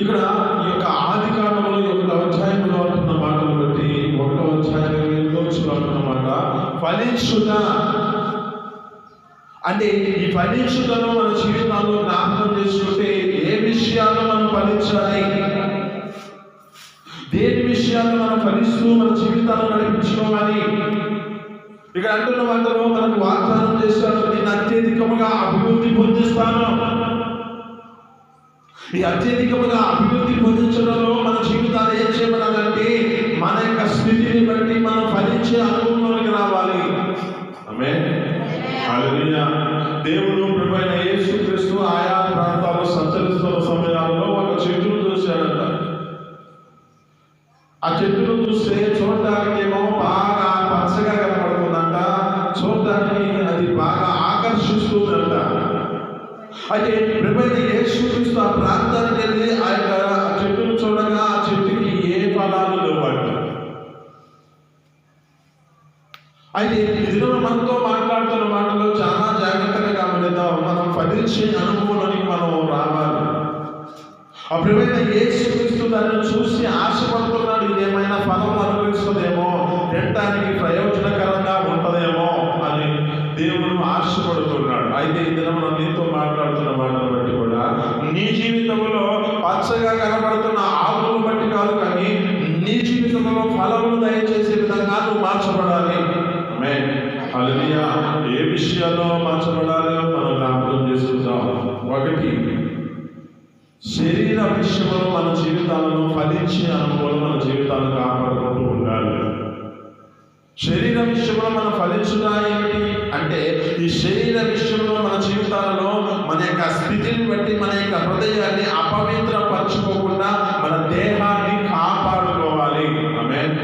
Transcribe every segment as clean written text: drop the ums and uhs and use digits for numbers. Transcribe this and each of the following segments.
ఇక్కడ ఈ యొక్క ఆది కాలంలో 1వ అధ్యాయంలో అంటున్న మాటలు బట్టి 1వ అధ్యాయంలో అంటున్న మాట ఫలించుట అంటే ఈ ఫలించుటను మన జీవితాల్లో జ్ఞాపకం చేసుకుంటే ఏ విషయాల్లో మనం ఫలించాలి, దేని విషయాల్లో మనం ఫలిస్తూ మన జీవితాలను నడిపించుకోవాలి. ఇక్కడ అంటున్న మాటలో మనకు వాగ్దానం చేస్తాను, నేను అత్యధికముగా అభివృద్ధి పొందిస్తాను. ఈ అత్యధికముగా అభివృద్ధి పొందించడంలో మన జీవితాలు ఏం చేయమన్నారంటే మన యొక్క స్థితిని బట్టి మనం ఫలించే అనుభవంలోకి రావాలి. ఆమేన్. హల్లెలూయా. దేవుడు ప్రభువైన యేసుక్రీస్తు ఆయా ప్రాంతాల్లో సంచరిస్తున్న సమయాల్లో ఒక చెట్టును చూశాడంట. ఆ చెట్టును చూస్తే చూడడానికి ఏమో బాగా పచ్చగా కనపడుతుందంట, చూడడానికి అది బాగా ఆకర్షిస్తుందంట. అయితే ప్రభువైన యేసుక్రీస్తు ఆ ప్రాంతానికి వెళ్ళి ఆ యొక్క చెట్టును చూడగా ఆ చెట్టుకి ఏ ఫలాలు లేవంట. అయితే ఇదిలో మనతో మాట్లాడుతున్న మాటలో చాలా జాగ్రత్తగా గమనిద్దాం. మనం ఫలించే అనుభవంలోనికి మనం రావాలి. ఆ ప్రభువైన యేసుక్రీస్తు దాన్ని చూసి ఆశపడుతున్నాడు, ఇదేమైనా ఫలం అనుభవిస్తుందేమో, తినడానికి ప్రయోజనకరంగా ఉంటుందేమో అని దేవుడు ఆశపడుతున్నాడు. అయితే ఈ దినం మనం నీతో మాట్లాడుతున్న మాటలు బట్టి కూడా నీ జీవితంలో పచ్చగా కనబడుతున్న ఆకులను బట్టి కాదు, కానీ నీ జీవితంలో ఫలములు దయచేసే విధంగా నువ్వు మార్చబడాలి. ఆమేన్. హల్లెలూయా. ఏ విషయాల్లో మార్చబడాలో మనం జ్ఞాపకం చేసుకుందాం. 1, శరీర విషయంలో మన జీవితాలను ఫలించే అనుభవం మన జీవితాలను కాపాడుకుంటూ ఉండాలి. శరీర విషయంలో మనం ఫలించుదా ఏమిటి అంటే ఈ శరీర విషయంలో మన జీవితాలలో మన యొక్క స్థితిని బట్టి మన యొక్క హృదయాన్ని అపవిత్రపరచుకోకుండా మన దేహాన్ని కాపాడుకోవాలి. ఆమేన్.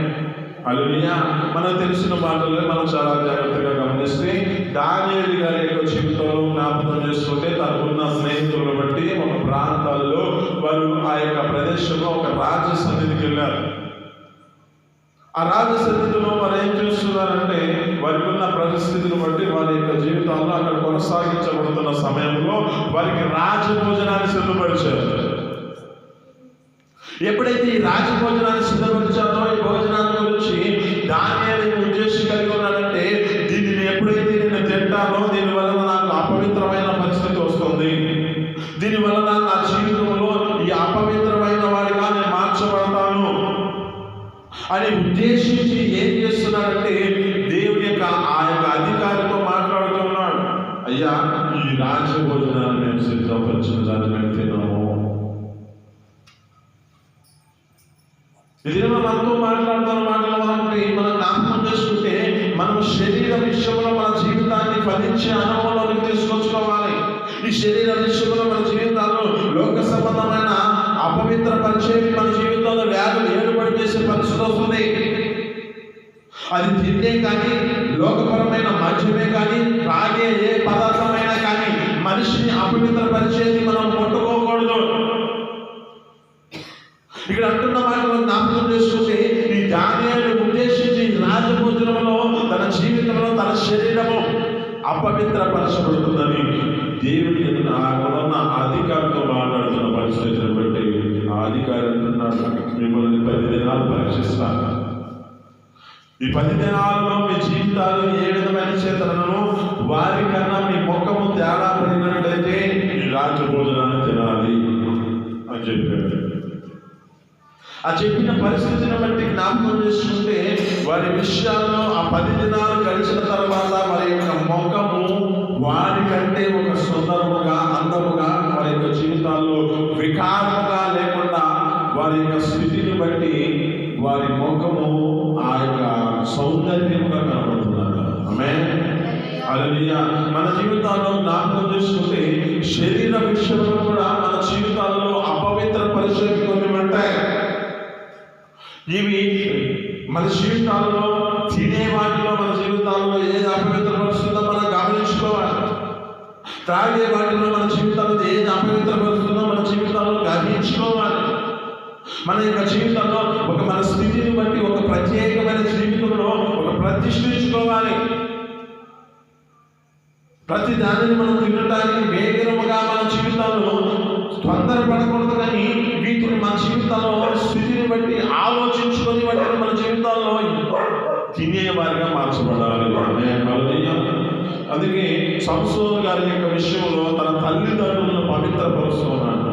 హల్లెలూయా. మనకు తెలిసిన మాటల్లో మనం చాలా జాగ్రత్తగా గమనిస్తే దానియేలు గారి యొక్క జీవితంలో జ్ఞాపకం చేసుకుంటే తనకున్న స్నేహితులను బట్టి ఒక ప్రాంతాల్లో వారు ఆ యొక్క ప్రదేశంలో ఒక రాజ సన్నిధికి వెళ్ళారు. ఆ రాజ సన్నిధిలో వారు ఏం చేస్తున్నారంటే వారికి ఉన్న పరిస్థితిని బట్టి వారి యొక్క జీవితాల్లో అక్కడ కొనసాగించబడుతున్న సమయంలో వారికి రాజభోజనాన్ని సిద్ధపరిచారు. ఎప్పుడైతే ఈ రాజభోజనాన్ని సిద్ధపరిచారో ఈ భోజనాన్ని గురించి దానియేలు ఉద్దేశం కలిగి ఉన్నాడంటే దీనిని ఎప్పుడైతే నేను తింటానో దీని వలన నాకు అపవిత్రమైన పరిస్థితి వస్తుంది, దీని వలన నా జీవితంలో ఈ అపవిత్రమైన వాడిగా నేను మార్చబడతాను అని ఉద్దేశించి ఏం చేస్తున్నాడంటే దేవుని యొక్క ఆ యొక్క అధికారితో మాట్లాడుతున్నాడు. అయ్యా, ఈ రాజభోజనాన్ని మేము సిద్ధపరిచిన దాన్ని మేము తిన్నాము. ఇది మనతో మాట్లాడుతున్న మాటలు మనం జ్ఞాపకం చేసుకుంటే మనం శరీర విషయంలో మన జీవితాన్ని ఫలించే అనుభవంలోకి తీసుకొచ్చుకోవాలి. ఈ శరీర విషయంలో మన జీవితాల్లో లోక సంబంధమైన అపవిత్ర పరిచయం మన జీవితంలో వ్యాధులు ఏర్పాటు చేసే పరిస్థితి వస్తుంది. అది తిండే కానీ లోకపరమైన మద్యమే కానీ తాగే ఏ పదార్థమైనా కానీ మనిషిని అపవిత్ర పరిచేది మనం ముట్టుకోకూడదు. ఇక్కడ అంటున్న మాటలు జ్ఞాపకం చేసుకుంటే ఈ దానియేలు ఉద్దేశించి రాజభోజనంలో తన జీవితంలో తన శరీరము అపవిత్రపరచబడుతుందని దేవుని ఉన్న అధికారితో మాట్లాడుతున్న పరిస్థితిని బట్టి ఆ అధికారి అంటున్నాడు, మిమ్మల్ని 10 దినాలు పరీక్షిస్తాను. ఈ 10 దినాలలో మీ జీవితాలు ఏ విధమైన చేతనను వారికన్నా మీ ముఖము తేడా పడినట్లయితే ఈ రాజభోజనాన్ని తినాలి అని చెప్పాడు. ఆ చెప్పిన పరిస్థితిని బట్టి జ్ఞాపకం చేసుకుంటే వారి విషయాల్లో ఆ 10 దినాలు గడిచిన తర్వాత వారి యొక్క ముఖము వారి కంటే ఒక సుందరముగా అందముగా వారి యొక్క జీవితాల్లో వికారముగా లేకుండా వారి యొక్క స్థితిని బట్టి వారి ముఖము ఆ యొక్క సౌందర్యముగా కనబడుతున్నారు. ఆమేన్. హల్లెలూయా. మన జీవితాల్లో జ్ఞాపకం చేసుకుంటే శరీర విషయంలో కూడా మన జీవితాలలో అపవిత్ర పరిస్థితి కొన్ని ఉంటాయి. ఇవి మన జీవితాల్లో తినే వాటిలో మన జీవితాల్లో ఏది అపవిత్రపరుస్తుందో మనం గమనించుకోవాలి. త్రాగే వాటిలో మన జీవితాల్లో ఏది అపవిత్రపరుస్తుందో మన జీవితాల్లో గమనించుకోవాలి. మన యొక్క జీవితంలో ఒక మన స్థితిని బట్టి ఒక ప్రత్యేకమైన జీవితంలో ఒక ప్రతిష్ఠించుకోవాలి. ప్రతి దానిని మనం తినడానికి వేగముగా మన జీవితాల్లో తొందరపడకూడదు, కానీ వీటి మార్చబడాలి. హల్లెలూయా. అందుకే సంసోను గారి యొక్క విషయంలో తన తల్లిదండ్రులను పవిత్రపరుస్తున్నాడు.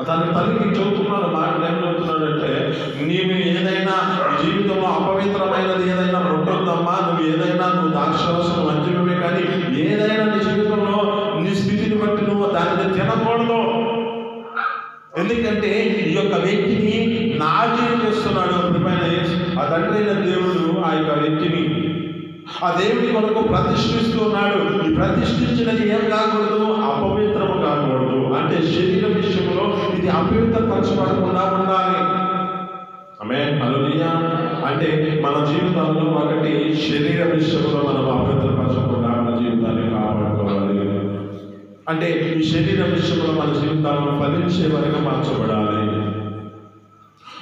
తన తల్లికి చెబుతున్నాడు, మాట ఏం చెబుతున్నాడంటే, నీవు ఏదైనా జీవితంలో అపవిత్రమైనది ఏదైనా ఉంటుందమ్మా, నువ్వు ద్రాక్షరసం మద్యమే కానీ ఏదైనా నీ జీవితంలో నీ స్థితిని బట్టి నువ్వు దాన్ని తినకూడదు. ఎందుకంటే ఈ యొక్క వ్యక్తిని నాశనం చేస్తున్నాడు. ఆ తండ్రి అయిన దేవుడు ఆ యొక్క వ్యక్తిని ఆ దేవుడి కొరకు ప్రతిష్ఠిస్తున్నాడు. ఈ ప్రతిష్ఠించినది ఏం కాకూడదు, అపవిత్రము కాకూడదు. అంటే శరీర విషయంలో ఇది అపవిత్రపరచబడకుండా ఉండాలి. ఆమేన్. హల్లెలూయా. అంటే మన జీవితంలో ఒకటి శరీర విషయంలో మనం అపవిత్రపరచకుండా మన జీవితాన్ని కాపాడుకోవాలి. అంటే ఈ శరీర విషయంలో మన జీవితాలను ఫలించే వరకు మార్చబడాలి.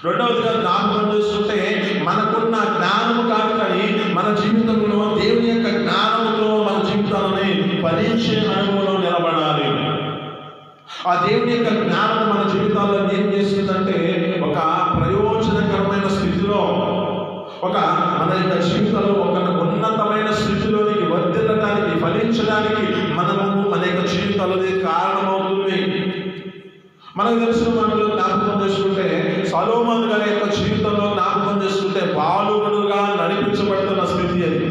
రెండవదిగా జ్ఞాపకం చేసుకుంటే మనకున్న జ్ఞానము కాదు కానీ మన జీవితంలో దేవుని యొక్క జ్ఞానముతో మన జీవితాలని ఫలించే అనుభవంలో నిలబడాలి. ఆ దేవుని యొక్క జ్ఞానం మన జీవితాల్లో ఏం చేస్తుందంటే ఒక ప్రయోజనకరమైన స్థితిలో మన యొక్క జీవితంలో ఒక ఉన్నతమైన స్థితిలోనికి వర్ధిల్లడానికి ఫలించడానికి మన యొక్క జీవితాలది కారణమవుతుంది. మనకు తెలిసిన మనలో జ్ఞాపకం చేసుకుంటే సొలొమోను గారి యొక్క జీవితంలో జ్ఞాపకం చేసుకుంటే బాలుడుగా నడిపించబడుతున్న స్థితి అది.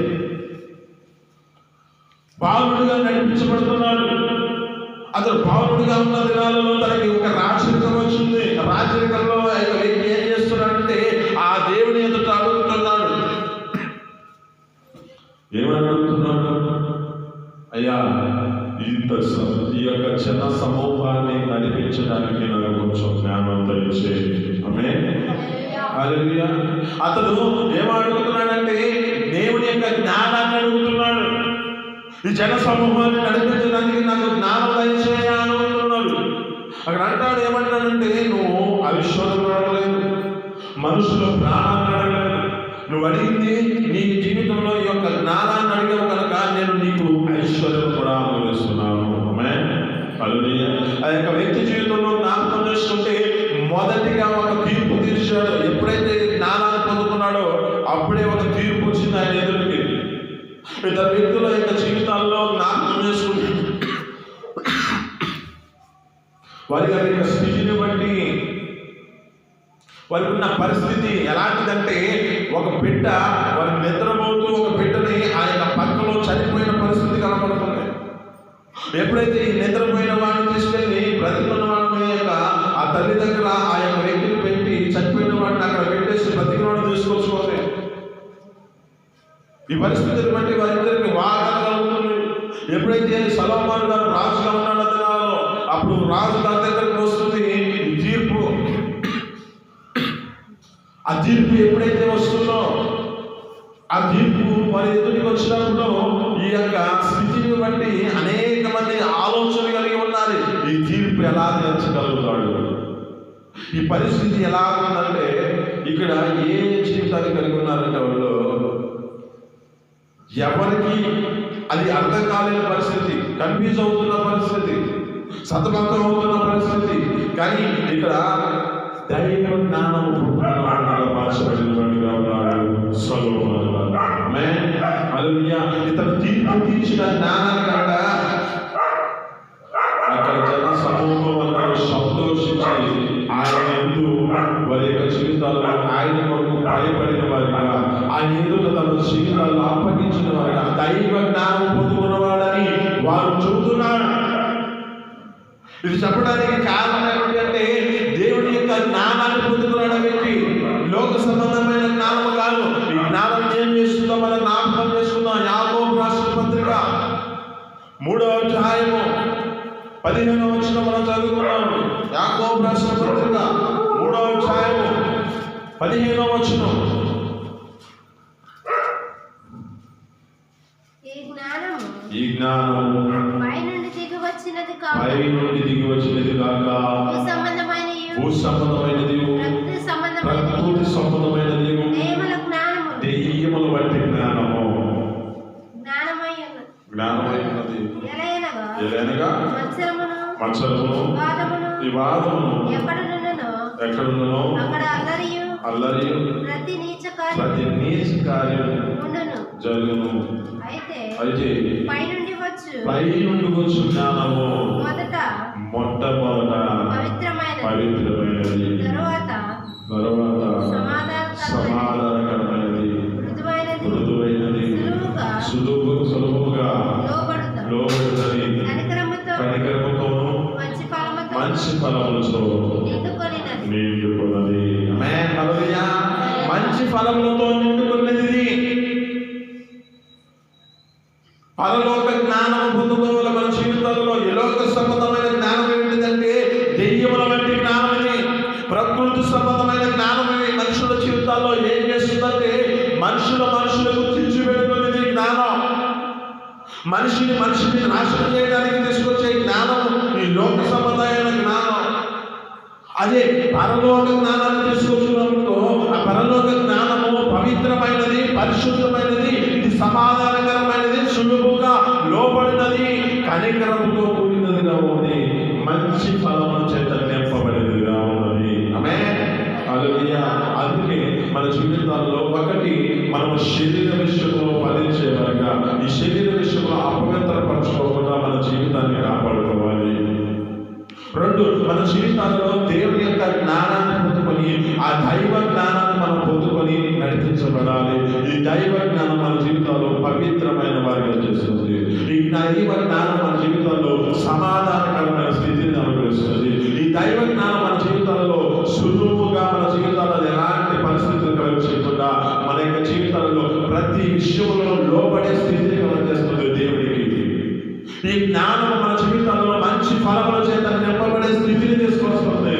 బాలుడుగా నడిపించబడుతున్నాడు. అతను బాలుడుగా ఉన్న దినాలలో తనకి ఒక రాజరికం వచ్చింది. రాజరికంలో వ్యక్తి ఏం చేస్తున్నాడంటే ఆ దేవుని ఎదుట అడుగుతున్నాడు. ఏమని అడుగుతున్నాడు? అయ్యా, ఈ యొక్క చిన్న సమూహాన్ని నడిపించడానికి నాకు కొంచెం జ్ఞానం దయచేయండి. ఆమేన్. హల్లెలూయా. అతడు ఏమడుగుతున్నాడంటే దేవుని యొక్క జ్ఞానాన్ని అడుగుతున్నాడు. ఈ జన సమూహాన్ని నడిపించడానికి నాకు జ్ఞానం దయచేయ అడుగుతున్నాడు. అక్కడ అంటాడు, ఏమంటాడంటే, నువ్వు ఐశ్వర్యం అడగలేదు, మనుషుల ప్రాణాన్ని అడగలేదు, నువ్వు అడిగింది నీ జీవితంలో ఈ యొక్క జ్ఞానాన్ని అడిగావు కనుక నేను నీకు ఐశ్వర్యం కూడా అనుగ్రహిస్తున్నాను. ఆమేన్. హల్లెలూయా. ఆ యొక్క వ్యక్తి జీవితంలో జ్ఞాపకం చేసుకుంటే మొదటిగా ఒక తీర్పు తీర్చాడు. ఎప్పుడైతే జ్ఞానాన్ని పొందుకున్నాడో అప్పుడే ఒక తీర్పు వచ్చింది ఆయన ఎదురుకి. ఇద్దరు వ్యక్తుల యొక్క జీవితాల్లో జ్ఞాపకం చేసుకుంటే వారి యొక్క స్థితిని బట్టి వారికి ఉన్న పరిస్థితి ఎలాంటిదంటే, ఒక బిడ్డ వారి నిద్రపోతూ ఒక బిడ్డని ఆ యొక్క పక్కలో చనిపోయిన పరిస్థితి కనపడుతుంది. ఎప్పుడైతే ఈ నిద్రపోయిన వాడిని తీసుకెళ్ళి బ్రతికున్న వాడిని యొక్క ఆ తల్లి దగ్గర ఆ యొక్క వ్యక్తిని పెట్టి చనిపోయిన వాడిని అక్కడ పెట్టేసి బ్రతికిన వాడిని తీసుకొచ్చుకోవాలి. ఈ పరిస్థితిని బట్టి వారిద్దరికి వాదన కలుగుతుంది. ఎప్పుడైతే సొలొమోను గారు రాజుగా ఉన్నాడు దినాలలో, అప్పుడు రాజు గారి దగ్గరికి వస్తుంది ఈ తీర్పు. ఆ తీర్పు ఎప్పుడైతే వస్తుందో ఆ తీర్పు వారి ఎదుటికి వచ్చినప్పుడు ఈ యొక్క స్థితిని బట్టి అనేక మంది ఆలోచన కలిగి ఉన్నారు. ఈ తీర్పు ఎలా తీర్చగలుగుతాడు, ఈ పరిస్థితి ఎలా ఉందంటే, ఇక్కడ ఏ జీవితాన్ని కలిగి ఉన్నారంటే వాళ్ళు ఎవరికి అది అర్థం కాలేని పరిస్థితి, కన్ఫ్యూజ్ అవుతున్న పరిస్థితి, సతమతం అవుతున్న పరిస్థితి. కానీ ఇక్కడ దైవ జ్ఞానము మార్చబడినవాడిగా ఉన్నాడు సొలొమోను. ఆమేన్. హల్లెలూయా. ఇతను తీర్పు తీర్చిన జ్ఞానాన్ని కనుక అక్కడ జన సమూహం అందరూ సంతోషించి ఆయన యందు వారి యొక్క జీవితాల్లో ఆయన కొరకు భయపడిన వారిగా, ఆయన ఎదుట తమ జీవితాల్లో అప్పగించిన వారిగా, దైవ జ్ఞానం పొందుకున్నవాడని వారు చెబుతున్నారు. ఇది చెప్పడానికి కారణం ఏమిటంటే, దేవుని యొక్క జ్ఞానాన్ని పొందుకున్నాడు వ్యక్తి. లోక సంబంధమైన జ్ఞానం కాదు. ఈ జ్ఞానం ఏం చేస్తుందో మనం జ్ఞాపకం చేసుకుందాం. యాకోబు రాసిన పత్రిక 3వ అధ్యాయము 15వ వచనం మనం చదువుకున్నాము. యాకోబు రాసిన పత్రిక 3వ అధ్యాయము 15వ వచనం. ఈ జ్ఞానము పై నుండి దిగి వచ్చినది కాక భూ సంబంధమైనది, ప్రకృతి సంబంధమైనది, దెయ్యముల వంటి జ్ఞానము జ్ఞానమైనది. ఎలయనగా మత్సరమును వివాదమును ఎక్కడున్ననో అల్లరియు ప్రతి నీచ కార్యము జరుగును. అయితే పైనుండి వచ్చు జ్ఞానము మొట్టమొదట పవిత్రమైనది, తరువాత సమాధానకరమైనది, మృదువైనది, సులువుగా లోబడుతుంది, కనికరముతోను మంచి ఫలములతో నిండుకున్నది. ఆమేన్. హల్లెలూయా. మంచి ఫలములతో నిండుకున్నది. పరలోక జ్ఞానం పొందుకోవాలి మన జీవితాల్లో. ఎలోక సంబంధమైన జ్ఞానం ఏంటిదంటే దెయ్యముల వంటి జ్ఞానం ఇది. ప్రకృతి సంబంధమైన జ్ఞానం మనుషుల జీవితాల్లో ఏం చేస్తుందంటే మనుషులకు తెచ్చిపెడుతున్నది జ్ఞానం. మనిషిని నాశనం చేయడానికి తీసుకొచ్చే జ్ఞానం ఈ లోక సంబంధమైన జ్ఞానం. అదే పరలోక జ్ఞానాన్ని తీసుకొచ్చినప్పుడు ఆ పరలోక జ్ఞానము పవిత్రమైనది, పరిశుద్ధమైనది, ఇది సమాధానకరమైనది, సులువుగా లోబడినది, కనికరముతో కూడినదిగా ఉంది, మంచి ఫలము చేత నింపబడినదిగా ఉన్నది. ఆమేన్. హల్లెలూయా. అందుకే మన జీవితాల్లో ఒకటి మనము శరీర విషయంలో ఫలించేవారుగా ఈ శరీర విషయంలో అపవిత్రపరచుకోకుండా మన జీవితాన్ని కాపాడుకోవాలి. రెండు, మన జీవితాల్లో దేవుని యొక్క జ్ఞానాన్ని పొందుకొని ఆ దైవ జ్ఞానాన్ని మనం పొందుకొని నడిపించబడాలి. ఈ దైవ జ్ఞానం మన జీవితాల్లో పవిత్రమైన వారిగా చేస్తుంది. ఈ దైవ జ్ఞానం మన జీవితాల్లో సమాధానకరమైన స్థితిని అనుగ్రహిస్తుంది. ఈ దైవ జ్ఞానం మన జీవితాలలో సులువుగా మన జీవితాలలో ఎలాంటి పరిస్థితులు కలుగకుండా మన యొక్క జీవితాలలో ప్రతి విషయంలో లోబడే స్థితిని కలుగజేస్తుంది దేవుడికి. ఈ జ్ఞానం మన జీవితాల్లో మంచి ఫలముల చేత నింపబడే స్థితిని తీసుకొస్తుంది.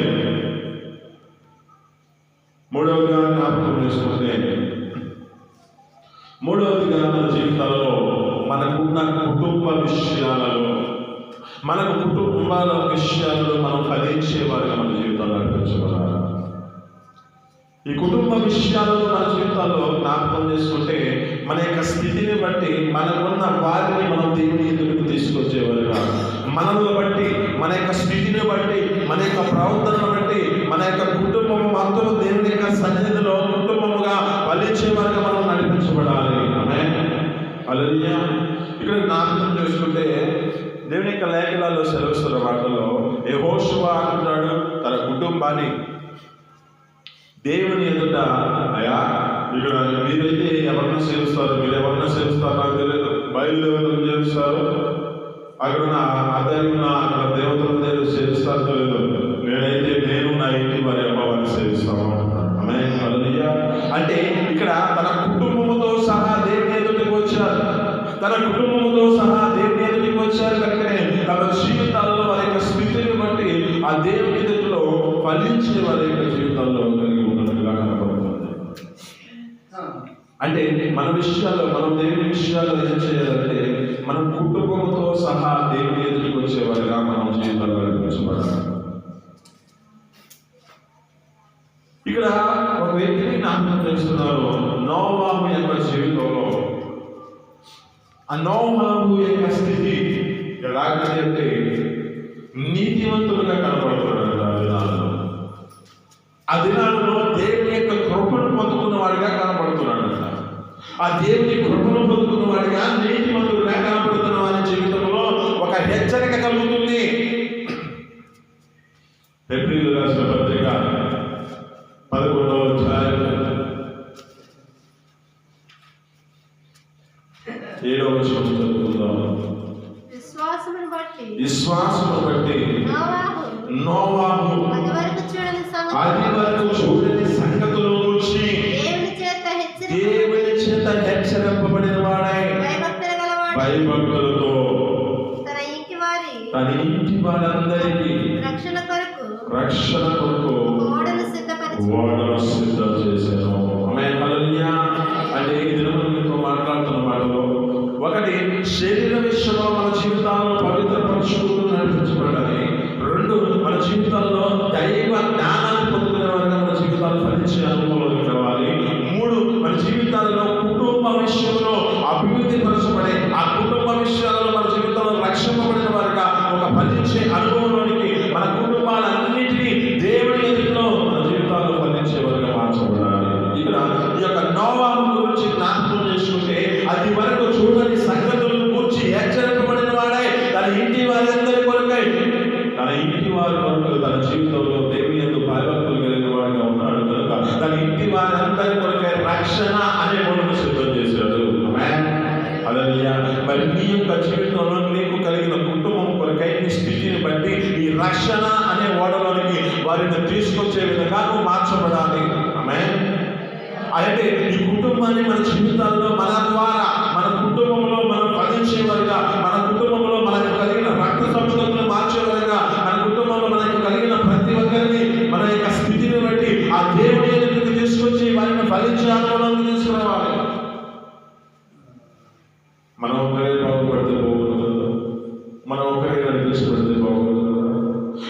మూడవదిగా జ్ఞాపకం చేసుకుంటే మన జీవితాలలో మనకున్న కుటుంబ విషయాలలో మనం ఫలించేవారుగా మన జీవితాల్లో నడిపించబడాలి. ఈ కుటుంబ విషయాలను మన జీవితాల్లో జ్ఞాపకం చేసుకుంటే మన యొక్క స్థితిని బట్టి మనకున్న వారిని మనం దేవుని ఎదురుకు తీసుకొచ్చేవారుగా, మనల్ని బట్టి మన యొక్క స్థితిని బట్టి మన యొక్క ప్రవర్తనను బట్టి మన యొక్క కుటుంబం మొత్తం దేవుని యొక్క సన్నిధిలో కుటుంబముగా ఫలించేవారుగా మనం నడిపించబడాలి. ఆమేన్. హల్లెలూయా. ఇక్కడ జ్ఞాపకం చేసుకుంటే దేవుని యొక్క లేఖనాల్లో సెలవుస్తున్న వాటిలో యెహోషువ అంటున్నాడు తన కుటుంబాన్ని దేవుని ఎదుట, అయ్యా ఇక్కడ మీరైతే ఎవరినో సేవిస్తారు, మీరు ఎవరినో సేవిస్తారు నాకు తెలియదు, బయలుదేవతలు చేస్తారు, అక్కడ అక్కడ దేవతల దేవుడు సేవిస్తారు తెలియదు, నేను నా ఇంటి వారి అమ్మవారిని సేవిస్తాము అంటున్నాను. ఆమేన్. హల్లెలూయా. అంటే ఇక్కడ తన కుటుంబముతో సహా దేవుని ఎదుటికి వచ్చారు. తన కుటుంబముతో సహా దేవుని ఎదుటికి వచ్చారు కనుకనే తన జీవితాల్లో వారి యొక్క స్థితిని బట్టి ఆ దేవుని ఎదుటిలో ఫలించే వారి యొక్క జీవితాల్లో కలిగి ఉన్నట్టుగా కనపడుతుంది. అంటే మన విషయాల్లో మనం దేవుని విషయాల్లో ఏం చేయాలంటే మనం కుటుంబంతో సహా దేవుని ఎదుటికి వచ్చేవారుగా మనం జీవితాల్లో నడిపించబడాలి. ఇక్కడ ఒక వ్యక్తిని జ్ఞాపకం చేస్తున్నారు. నోవాహు యొక్క జీవితంలో ఆ నోవాహు యొక్క స్థితి ఎలాగంటే నీతివంతులుగా కనపడుతున్నాడు. ఆ దినాలలో దేవుని యొక్క కృపను పొందుకున్న వాడిగా కనపడుతున్నాడు. ఆ దేవుని కృపను పొందుకున్న వాడిగా నీతివంతులుగా కనపడుతున్న వారి జీవితంలో ఒక హెచ్చరిక కలుగుతుంది. ఏప్రిల్ రాసిన పత్రిక 11వ అధ్యాయం 7వ వచనం చదువుకుందాం. విశ్వాసమును బట్టి నోవాహు ఆదివరకు చూడని సంగతుల నుంచి దేవుని చేత హెచ్చరింపబడిన వాడై భయభక్తులతో తన ఇంటి వారందరికీ రక్షణ కొరకు ఓడను సిద్ధం చేశాను. ఆమేన్. హల్లెలూయా. అంటే ఈ దినమున మీతో మాట్లాడుతున్న మాటలో ఒకటి శరీర విషయంలో మన జీవితాలను పవిత్రపరచుకుంటూ నడిపించబడాలి. రెండు, మన జీవితాల్లో దైవ జ్ఞానాన్ని పొందుకునే వారిగా మన జీవితాలు ఫలించే అనుభవంలోకి రావాలి. మూడు, మన జీవితాలలో కుటుంబ విషయంలో అభివృద్ధి పరచబడే ఆ కుటుంబ విషయాలలో మన జీవితంలో రక్షింపబడిన వారిగా ఒక ఫలించే అనుభవంలోనికి మన కుటుంబాలన్నింటినీ దేవుని ఎదురులో మన జీవితాల్లో ఫలించే వారిగా మార్చబడాలి. ఇక్కడ ఈ యొక్క నోవాహు గురించి జ్ఞాపకం చేసుకుంటే అది వారి కొరకు తన జీవితంలో దేవుని యందు భయభక్తులు కలిగిన వాడిగా ఉన్నాడు కనుక తన ఇంటి వారి అందరి కొరకే రక్షణ అనే మూలను సిద్ధం చేశాడు. ఆమేన్. హల్లెలూయా. మరి నీ యొక్క జీవితంలో నీకు కలిగిన కుటుంబం కొరకై నీ స్థితిని బట్టి ఈ రక్షణ అనే ఓడలోనికి వారిని తీసుకొచ్చే విధంగా నువ్వు మార్చబడాలి. ఆమేన్. అయితే ఈ కుటుంబాన్ని మన జీవితాల్లో మన ద్వారా మన కుటుంబంలో మనం ఫలించేవారుగా, మన కుటుంబంలో మనకు కలిగిన రక్త సంబంధములను మార్చేవారుగా, మన కుటుంబంలో మనకు కలిగిన ప్రతి ఒక్కరిని మన యొక్క స్థితిని బట్టి ఆ దేవుని ఎదుటికి తీసుకొచ్చి వారిని ఫలించే అనుభవాలను తీసుకురావాలి. మనం ఒక్కరే బాగుపడితే బాగుండదు, మనం ఒక్కరే నడిపించబడితే బాగుండదు.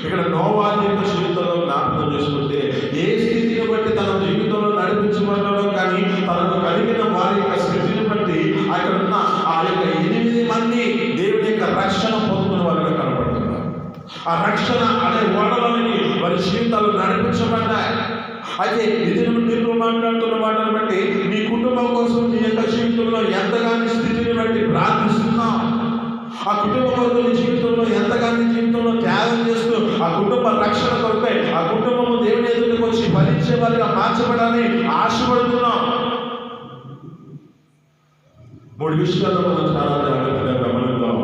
ఇక్కడ నోవా యొక్క జీవితంలో జ్ఞాపకం చేసుకుంటే ఏ స్థితిని బట్టి తన జీవితంలో నడిపించబడ్డాడో కానీ తనకు కలిగిన వారి యొక్క స్థితిని బట్టి అక్కడ ఉన్న ఆ యొక్క 8 మంది దేవుని యొక్క రక్షణ పొందుకున్న వారిగా కనపడుతున్నారు. ఆ రక్షణ అనే ఓడలోనికి వారి జీవితాలు నడిపించబడ్డాయి. అయితే ఇది మీరు మాట్లాడుతున్న మాటను బట్టి నీ కుటుంబం కోసం నీ యొక్క జీవితంలో ఎంతగా నీ స్థితిని బట్టి ప్రార్థిస్తున్నావు, ఆ కుటుంబ కొరకు నీ జీవితంలో ఎంతగా నీ జీవితంలో త్యాగం చేస్తూ ఆ కుటుంబ రక్షణ కొరకై ఆ కుటుంబము దేవుని ఎదుటికి వచ్చి ఫలించే వారిగా మార్చబడాలని ఆశపడుతున్నాం. 3 విషయాల్లో మనం చాలా జాగ్రత్తగా గమనిద్దాం.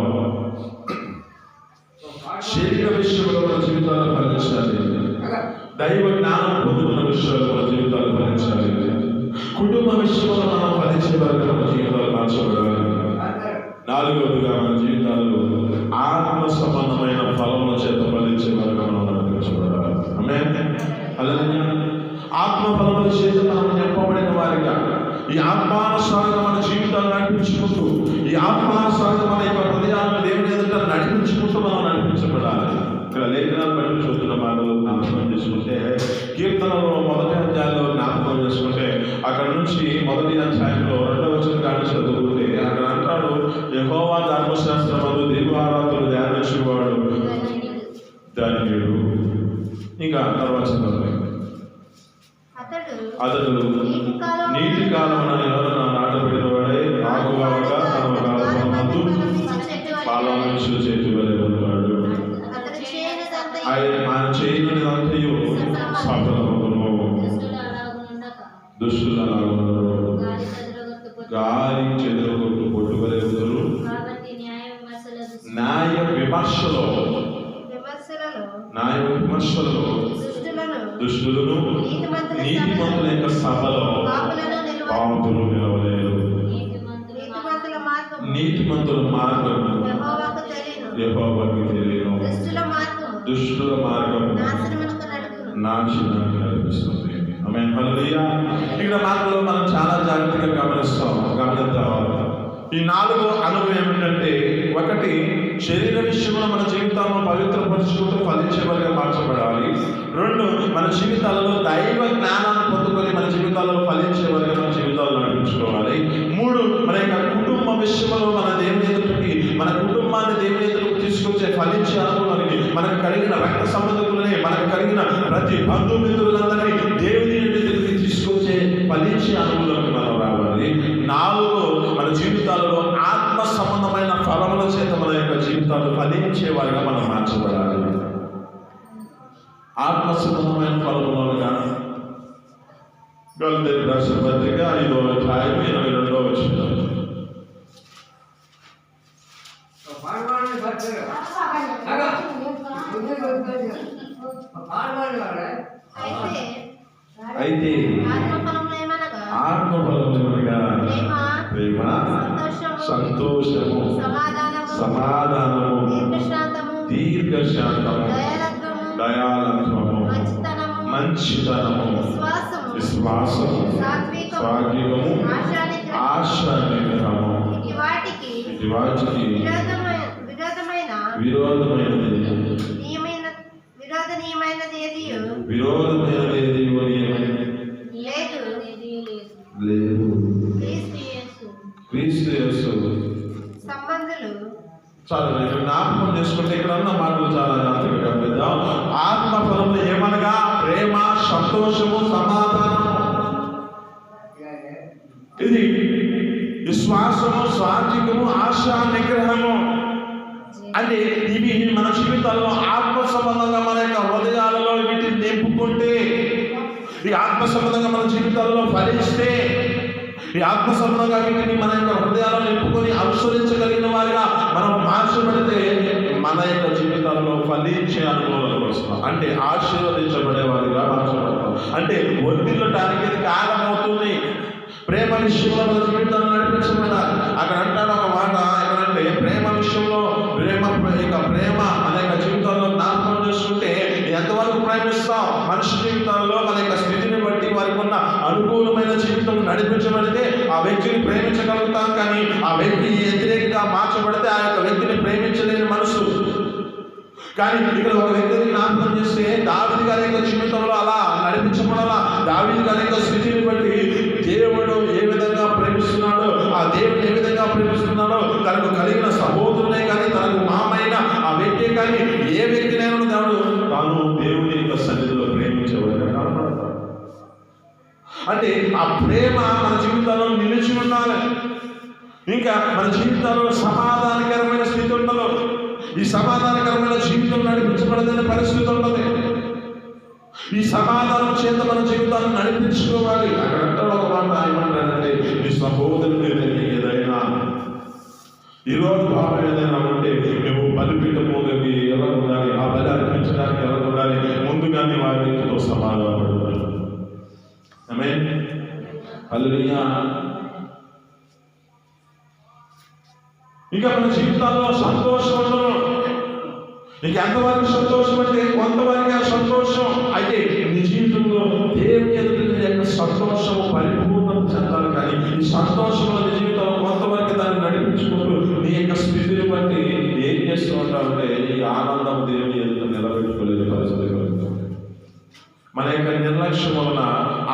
శరీర విషయంలో మన జీవితాలను ఫలించాలి, దైవ జ్ఞానం పొందుకున్న విషయాలు మన జీవితాలు ఫలించాలి, కుటుంబ విషయంలో మనం ఫలించే వారిగా మన జీవితాలు మార్చబడాలి. 4వదిగా మన జీవితాల్లో ఆత్మ సంబంధమైన ఫలముల చేత ఫలించే వారిగా మనం నడిపించబడాలి. ఆమేన్. హల్లెలూయా. ఆత్మ ఫలముల చేత మనం నింపబడిన వారిగా ఈ ఆత్మానుసారంగా మన జీవితాలు నడిపించుకుంటూ ఈ ఆత్మానుసారంగా మన యొక్క హృదయాలను దేవుని ఎదుట నడిపించుకుంటూ మనం నడిపించబడాలి. ఇక్కడ లేఖనాలు బట్టి చూస్తున్న మాటలు జ్ఞాపకం చేసుకుంటే కీర్తనలో 1వ అధ్యాయంలో జ్ఞాపకం చేసుకుంటే అక్కడ నుంచి 1వ అధ్యాయంలో 2వ వచనం కాడి చదువుకుంటే అక్కడ అంటాడు, యెహోవా ధర్మశాస్త్రమందు దీపారాత్రులు ధ్యానించేవాడు ధన్యుడు. ఇంకా తర్వాత అతడు నీటి కాలమున ఎవరైనా నాటబడిన వాడే ఆకువాక తన కాలమందు పాలమించు చేతి వలె ఉంటాడు. ఆయన చేయనిదంతయు సఫలమగును. దుష్టులు అలాగుండరు, గాలి చెదరగొట్టు పొట్టు వలె ఉందరు. న్యాయ విమర్శలలో దుష్టులను నీతిమంతుల యొక్క సభలో పాపులు నిలవలేరు. నీతిమంతుల మార్గం యెహోవాకు తెలియను, దుష్టుల మార్గం నాశనానికి నడిపిస్తుంది. ఆమేన్. హల్లెలూయా. ఇక్కడ మాటలో మనం చాలా జాగ్రత్తగా గమనిద్దాం. ఈ 4 అనుభవం ఏమిటంటే, 1 శరీర విషయంలో మన జీవితాలను పవిత్రపరుచుకుంటూ ఫలించేవారిగా మార్చబడాలి. 2 మన జీవితాలలో దైవ జ్ఞానాన్ని పొందుకొని మన జీవితాలలో ఫలించేవారిగా మన జీవితాలను నడిపించుకోవాలి. 3 మన యొక్క కుటుంబ విషయంలో మన దేవుని ఎదుటికి మన కుటుంబాన్ని దేవుని ఎదుటికి తీసుకొచ్చే ఫలించే అనుభవానికి మనకు కలిగిన రక్త సంబంధికులని మనకు కలిగిన ప్రతి బంధుమిత్రులందరినీ దేవుని ఎదుటికి తీసుకొచ్చే ఫలించే అనుభవాలకు మనం రావాలి. 4 మన జీవితాలలో ఆత్మ సంబంధమైన ఫలముల చేత మన యొక్క జీవితాలు ఫలించే వారిగా మనం మార్చబడాలి. ఆత్మ సంబంధమైన ఫలములుగా గలతీయులకు రాసిన పత్రిక 5వ అధ్యాయం 22వ వచనం. అయితే ఆత్మఫలములనగా ప్రేమ, సంతోషము, సమాధానము, దీర్ఘశాంతము, దయాళత్వము, మంచితనము, విశ్వాసము, సాత్వికము, ఆశా నిగ్రహము. ఇటు వాటికి విరోధమైనది లేదు. క్రీస్తు యేసు సంబంధులు. చాలా జ్ఞాపకం చేసుకుంటే ఇక్కడ ఉన్న మాటలు చాలా జాగ్రత్తగా గమనిద్దాం. ఆత్మ ఫలములు ఏమనగా ప్రేమ, సంతోషము, సమాధానము, ఇది విశ్వాసము, సాత్వికము, ఆశా నిగ్రహము. అంటే ఇవి మన జీవితాల్లో ఆత్మ సంబంధంగా ఆత్మ సంబంధంగా మన జీవితాలలో ఫలిస్తే, ఈ ఆత్మ సంబంధంగా వీటిని మన యొక్క హృదయాలను నింపుకొని అనుసరించగలిగిన వారిగా మనం మార్చబడితే మన యొక్క జీవితాల్లో ఫలించే అనుభవాలకు వస్తున్నాం. అంటే ఆశీర్వదించబడే వారిగా మార్చబడతాం. అంటే వర్ధిల్లటానికి ఇది కారణమవుతుంది. ప్రేమ విషయంలో మన జీవితాన్ని నడిపించబడాలి. అక్కడ అంటాడు ఒక మాట, ఎక్కడంటే ప్రేమ విషయంలో ప్రేమ అనేక జీవితాల్లో జ్ఞాపకం చేసుకుంటే ఎంతవరకు ప్రేమిస్తాం. మనిషి జీవితాల్లో మన యొక్క స్థితిని బట్టి వారికి ఉన్న అనుకూలమైన జీవితం నడిపించబడితే ఆ వ్యక్తిని ప్రేమించగలుగుతాం. కానీ ఆ వ్యక్తి వ్యతిరేకంగా మార్చబడితే ఆ యొక్క వ్యక్తిని ప్రేమించలేని మనసు. కానీ ఇక్కడ ఒక వ్యక్తిని జ్ఞాపకం చేస్తే దావీదు గారి యొక్క జీవితంలో అలా నడిపించబడాలా. దావీదు గారి యొక్క స్థితిని బట్టి దేవుడు ఏ విధంగా ప్రేమిస్తున్నాడో, ఆ దేవుడు ఏ విధంగా ప్రేమిస్తున్నాడో, తనకు కలిగిన సహోదరునే కానీ తనకు మామైన ఆ వ్యక్తే కానీ ఏ వ్యక్తినైనా దేవుడు తాను దేవుని యొక్క సన్నిధిలో ప్రేమించేవాడిగా కనపడతాడు. అంటే ఆ ప్రేమ మన జీవితాల్లో నిలిచి ఉండాలి. ఇంకా మన జీవితాల్లో సమాధానకరమైన స్థితి ఉండదు. ఈ సమాధానకరమైన జీవితం నడిపించబడదనే పరిస్థితి ఉండదు. ఈ సమాధానం చేత మన జీవితాన్ని నడిపించుకోవాలి. అక్కడ అంటాడు ఒక మాట, ఏమంటాడంటే నీ సహోదరుని ఏదైనా ఈరోజు భావం ఏదైనా ఉంటే నువ్వు బలిపీఠము ఎలా ఉండాలి, ఆ బలి అర్పించడానికి ఎలా ఉండాలి, ముందుగా నీ వారి వ్యక్తితో సమాధానపడాలి. ఆమేన్. హల్లెలూయా. ఇంకా మన జీవితాల్లో సంతోషం ఉండదు. నీకు ఎంతవరకు సంతోషం అంటే కొంతవరకు ఆ సంతోషం. అయితే నీ జీవితంలో దేవుని ఎదుట యొక్క సంతోషం పరిపూర్ణత చెందాలి. కానీ ఈ సంతోషంలో నీ జీవితంలో కొంతవరకు దాన్ని నడిపించుకుంటూ నీ యొక్క స్థితిని బట్టి ఏం చేస్తూ ఉంటావంటే ఈ ఆనందం దేవుని ఎదుట నిలబెట్టుకోలేని పరిస్థితి కలుగుతుంది. మన యొక్క నిర్లక్ష్యం వలన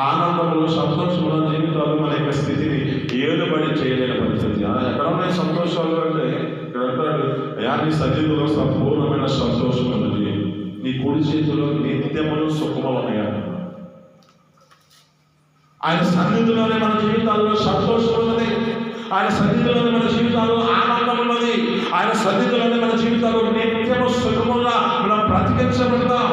ఆనందంలో సంతోషంలో జీవితాలు మన యొక్క స్థితిని ఏలుబడి చేయలేని పరిస్థితి. ఎక్కడ ఉన్నాయి సంతోషాలు అంటే ఇక్కడ అంటాడు, అయా నీ సన్నిధిలో సంపూర్ణమైన సంతోషం ఉన్నది, నీ కుడి చేతిలో నిత్యములు సుఖములు ఉన్నాయా. ఆయన సన్నిధిలోనే మన జీవితాల్లో సంతోషం ఉన్నది. ఆయన సన్నిధిలోనే మన జీవితాల్లో ఆనందం ఉన్నది. ఆయన సన్నిధిలోనే మన జీవితాల్లో నిత్యము సుఖముగా మనం బ్రతికించబడతాం.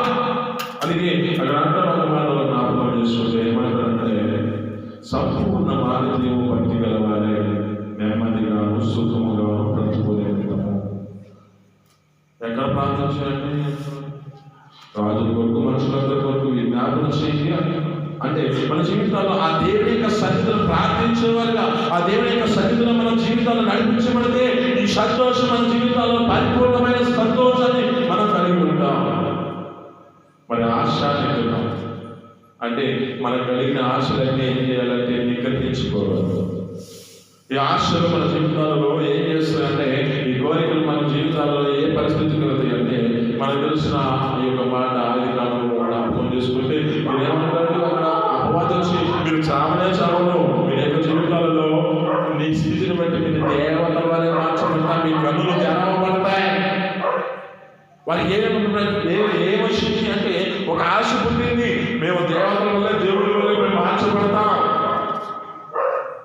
అందుకే అక్కడ అంటారు ఒక మాటలో జ్ఞాపకం చేసుకుంటే ఏమంటారంటే సంపూర్ణ మానవీయము భక్తి గలవారే నెమ్మదిగా సుఖముగా బ్రతుకోలేము. ఎక్కడ ప్రార్థించాలంటే రాజుల కొరకు, మనుషులందరి కొరకు ఈ జ్ఞాపకం చేయండి అంటే మన జీవితాల్లో ఆ దేవుని యొక్క సన్నిధిని ప్రార్థించేవారుగా, ఆ దేవుని యొక్క సన్నిధిలో మన జీవితాలు నడిపించబడితే ఈ సంతోషం మన జీవితాల్లో పరిపూర్ణమైన సంతోషాన్ని మనం కలిగి ఉంటాం. మరి ఆశ అంటే మనకు కలిగిన ఆశలన్నీ ఏం చేయాలంటే నిగ్రహించుకోవాలి. ఈ ఆశలు మన జీవితాలలో ఏం చేస్తాయంటే ఈ కోరికలు మన జీవితాల్లో ఏ పరిస్థితి కలుగుతాయి అంటే మనకు తెలిసిన ఈ యొక్క మాట ఆదికాండంలో జ్ఞాపకం చేసుకుంటే మీరు ఏమంటారు, అక్కడ అపవాదం వచ్చి మీరు చావనే చావను, మీ యొక్క జీవితాలలో మీ స్థితిని బట్టి మీరు దేవతల వలె మార్చబడతా, మీ కన్నులు తెరవబడతాయి. వారికి ఏమొచ్చింది అంటే ఒక ఆశ పుట్టింది, మేము దేవతల వల్ల దేవుడి వల్ల మేము మార్చబడతాం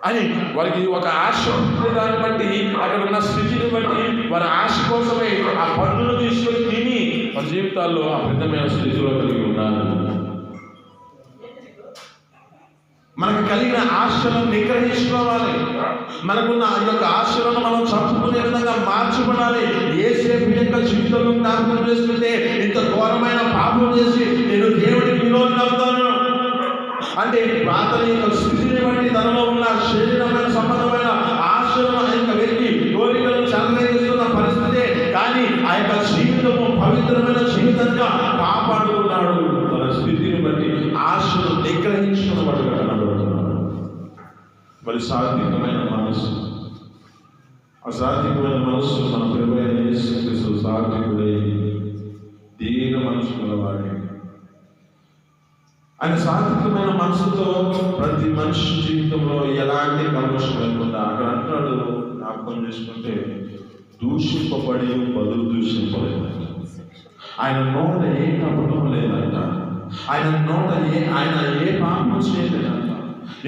అని వారికి ఒక ఆశ ఉంటుంది. దాన్ని బట్టి అక్కడ ఉన్న స్థితిని బట్టి వారి ఆశ కోసమే ఆ పన్నులు తీసుకొని తిని వారి జీవితాల్లో ఆ విధమైన స్థితిలో కలిగి ఉన్నారు. మనకు కలిగిన ఆశలను నిగ్రహించుకోవాలి. మనకున్న ఆ యొక్క ఆశలను మనం చంపుకునే విధంగా మార్చబడాలి. యేసేపు యొక్క జీవితంలో జ్ఞాపకం చేసుకుంటే ఇంత ఘోరమైన పాపం చేసి నేను దేవుడికి విరోధి అవుతాను అంటే అతని యొక్క స్థితిని బట్టి తనలో ఉన్న శరీరమైన సంబంధమైన ఆశలను ఆ యొక్క వ్యక్తి కోరికలను చల్లగిస్తున్న పరిస్థితే. కానీ ఆ యొక్క జీవితము పవిత్రమైన జీవితంగా కాపాడుకున్నాడు. తన స్థితిని బట్టి ఆశను నిగ్రహించుకున్నవాడుగా కనబడుతున్నాడు. మరి సాత్వికమైన మనసు, అసాత్వికమైన మనసు మన ప్రభువైన యేసుక్రీస్తు సాత్వికుడై దీన మనసు గలవాడే. ఆయన సాత్వికమైన మనసుతో ప్రతి మనిషి జీవితంలో ఎలాంటి కల్మషం లేకుండా అక్కడ అంటాడు జ్ఞాపకం చేసుకుంటే దూషింపబడి బదులు దూషింపలేదు. ఆయన నోట ఏ కపటం లేదంట. ఆయన ఏ పాపం చేయలేదంట.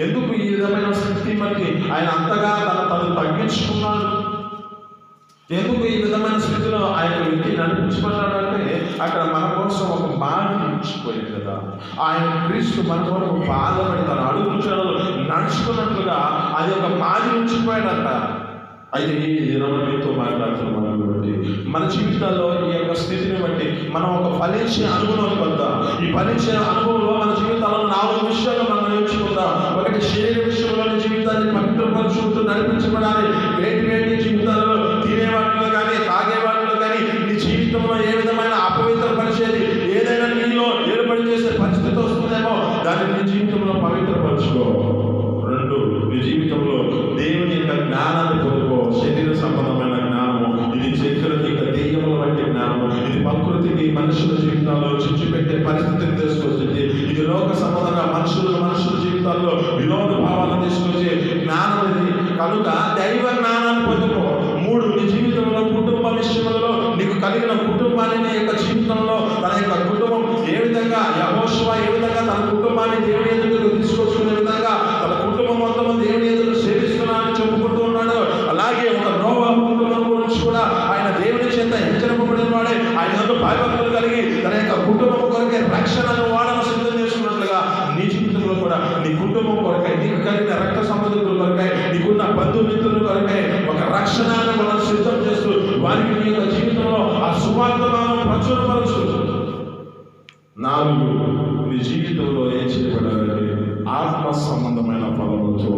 ఎందుకు ఈ విధమైన స్థితి మనకి ఆయన అంతగా తను తగ్గించుకున్నాడు? ఎందుకు ఈ విధమైన స్థితిలో ఆయన వ్యక్తి నడిపించబడ్డాడంటే అక్కడ మన కోసం ఒక బాగా ఉంచిపోయింది కదా. ఆయన క్రీస్తు మన కొరకు బాధపడి తన అడుగుచాడలు నడుచుకున్నట్లుగా అది ఒక మాది ఉంచిపోయాడంట. అయితే ఈ దినం మీతో మాట్లాడుతున్నాను కాబట్టి మన జీవితాల్లో ఈ యొక్క స్థితిని బట్టి మనం ఒక ఫలించే అనుభవం వద్దాం. ఈ ఫలించే అనుభవంలో మన జీవితాల్లో 4 విషయాలు మనం నేర్చుకుందాం. ఒకటి, శరీర విషయంలోని జీవితాన్ని పవిత్రపరుచుకుంటూ నడిపించబడాలి. వేటి జీవితాలలో తినే వాటిలో కానీ తాగే వాటిలో కానీ నీ జీవితంలో ఏ విధమైన అపవిత్రపరిచేది ఏదైనా నీలో ఏర్పడి చేసే పరిస్థితి వస్తుందేమో దాన్ని నీ జీవితంలో పవిత్రపరచుకో. 2, నీ జీవితంలో దేవుని యొక్క జ్ఞానాన్ని పొందుకో. శరీర సంబంధమైన జ్ఞానము, ఇది శరీరానికి దెయ్యముల వంటి జ్ఞానము, ఇది ప్రకృతికి మనుషుల జీవితాల్లో చిచ్చు పెట్టే పరిస్థితిని తీసుకొచ్చింది. ఇది లోక సంబంధంగా మనుషుల జీవితాల్లో వినోద భావాలను తీసుకొచ్చే జ్ఞానం ఇది. కనుక దైవ జ్ఞానాన్ని పొందుకో. 3, నీ జీవితంలో కుటుంబ విషయంలో నీకు కలిగిన కుటుంబాన్ని నీ యొక్క జీవితంలో తన యొక్క కుటుంబం ఏ విధంగా యెహోషువ ఏ విధంగా తన కుటుంబాన్ని దేవుని ఎదురుకు తీసుకొచ్చుకునే విధంగా తన కుటుంబం మొత్తం దేవుని ఎదురు సేవిస్తున్నానని చెప్పుకుంటూ ఉన్నాడు. అలాగే ఒక నోవహు కుటుంబం గురించి కూడా ఆయన దేవుని చేత హెచ్చరింపబడిన వాడే. ఆయన యందు భయభక్తులు కలిగి తన యొక్క కుటుంబం కొరకే రక్షణను వాడను సిద్ధం చేసుకున్నట్లుగా నీ జీవితంలో కూడా నీ కుటుంబం కొరకై, నీకు కలిగిన రక్త సంబంధికుల కొరకై, నీకున్న బంధుమిత్రుల కొరకై ఒక రక్షణను మనం సిద్ధం చేస్తూ వారికి నీ యొక్క జీవితంలో ఆ సువార్తను ప్రచురపరచు. 4, నీ జీవితంలో ఏం చేయబడాలంటే ఆత్మ సంబంధమైన ఫలములతో,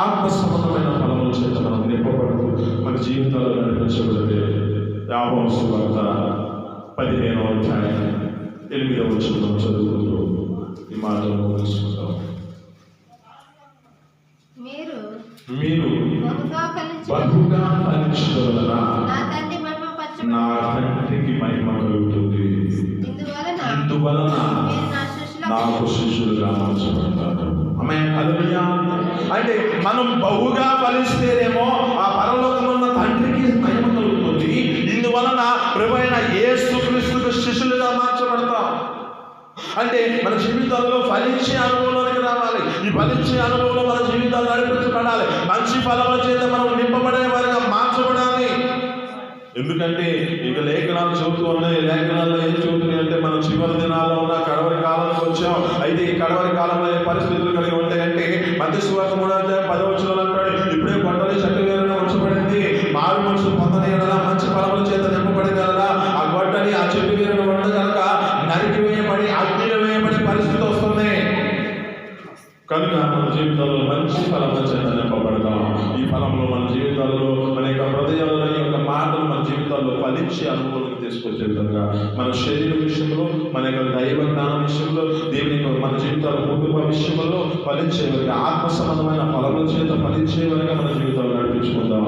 ఆత్మ సంబంధమైన ఫలముల చేత మనం నింపబడుతూ మన జీవితాల్లో నడిపించబడితే యాకోబు సువార్త 15వ అధ్యాయం 8వ వచనం చదువుకుంటూ ఈ మాటలు ముగించుకుంటాం. మీరు బహుగా ఫలించవలన నా తండ్రికి మహిమ కలుగుతుంది. ఇందువలన నాకు శిష్యులుగా మార్చబడతారు. ఆమేన్, హల్లెలూయా. అంటే మనం బహుగా ఫలిస్తేనేమో ఆ పరలోకమున్న తండ్రికి మహిమ కలుగుతుంది. ఇందువలన ప్రభువైన యేసుక్రీస్తుకు శిష్యులుగా మార్చబడతాం. అంటే మన జీవితాల్లో ఫలించే అనుభవంలోనికి రావాలి. ఈ ఫలించే అనుభవంలో మన జీవితాలు నడిపించబడాలి. మంచి ఫలముల చేత మనం నింపబడే వారిగా మార్చబడాలి. ఎందుకంటే ఇక లేఖనాలు చెబుతూ ఉన్నాయి. లేఖనాల్లో ఏం చెబుతున్నాయి అంటే మనం చివరి దినాల్లో ఉన్న కడవరి కాలంలోకి వచ్చాం. అయితే ఈ కడవరి కాలంలో ఏ పరిస్థితులు కలిగి ఉంటాయంటే మత్తయి సువార్త 3వ అధ్యాయం 10వ వచనంలో అంటాడు, ఇప్పుడే కొట్టని చెట్టు వేరున ఉంచబడింది, మారు మనసు పొందని ఎడలా మంచి ఫలముల చేత నింపబడిన ఎడలా ఆ గొడ్డని ఆ చెట్టు వేరున ఉండదు కనుక నరికి వేయబడి అగ్నిలో వేయబడే పరిస్థితి వస్తుంది. కనుక మన జీవితంలో మంచి ఫలముల చేత నింపబడతాం. ఈ ఫలంలో మన జీవితాల్లో మన యొక్క హృదయాల్లో ఈ యొక్క మాటలు మన జీవితాల్లో ఫలించే అనుభవాలకు తీసుకొచ్చే విధంగా మన శరీర విషయంలో, మన యొక్క దైవ జ్ఞానం విషయంలో, దేవుని మన జీవితాల కుటుంబ విషయంలో ఫలించేవారిగా, ఆత్మ సంబంధమైన ఫలముల చేత ఫలించేవారిగా మన జీవితాలు నడిపించుకుందాం.